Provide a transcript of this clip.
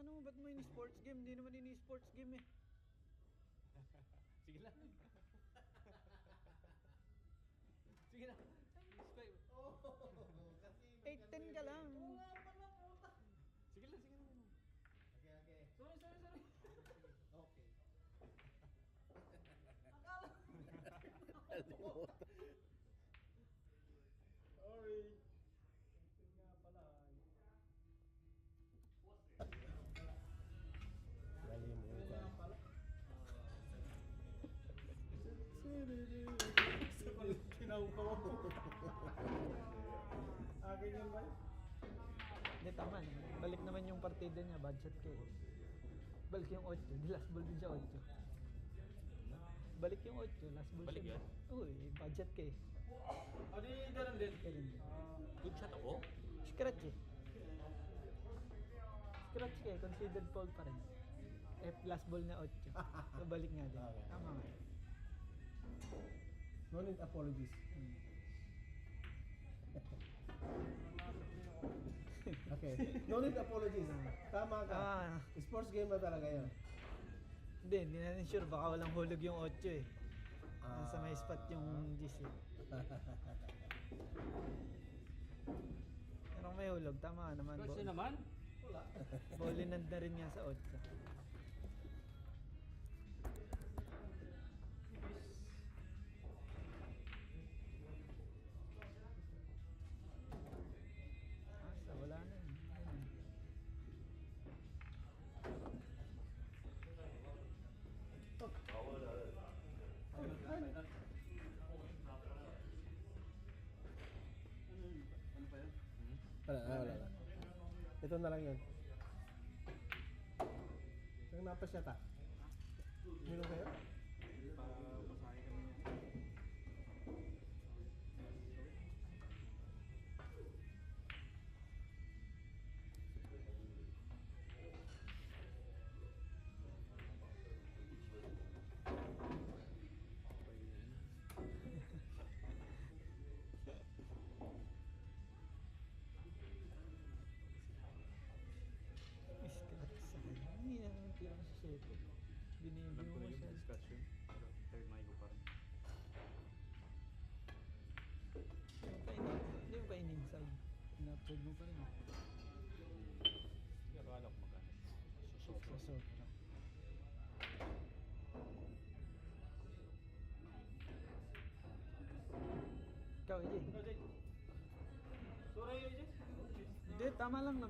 Ano, ba't mo ini-sports game? Hindi naman ini-sports game eh. Sige lang. Sige lang. Subscribe. Kasi 8-10 ka lang. Oo nga pala, puta. Sige lang, sige lang. Okay. Sorry. Okay. Sorry. Nga pala. Nalimutan. pala. Kinaupaw ako. Akin yun ba? Hindi, tama naman. Balik naman yung partida niya, budget ka eh. Balik yung 8, di last ball din siya 8. Balik yung 8, last ball Balik siya. yun? Uy, budget ka eh. O di ganun din. Ganun. Good shot ako? Scratch eh. Scratch ka eh, considered foul pa rin. Eh, last ball na 8. So, balik nga din. Okay. Tama nga. No need apologies. Okay. No need apologies. Tama ka. Ah. Sports game na talaga yun. Hindi natin sure. Baka walang hulog yung 8 eh. Nasa may spot yung GC. Pero may hulog, tama naman. Question naman? Wala. Bolinand na rin nga sa 8. Asa, wala na yun. Ayun. Ano pa yun? Wala. Ito na lang yun. Ang napasyat ah. Meron kayo? Basahin kami niya. Scratch sa kanya. Hindi na naman tira sa 7. Binibigyan Alam ko mo na yung siya. discussion. Pero third mic ko pa rin. Hindi mo pa in-inside. In-upside mo pa rin. Pero alam ko magkano. Sa sobra. Ikaw, AJ. Sorry, AJ. Hindi, tama lang.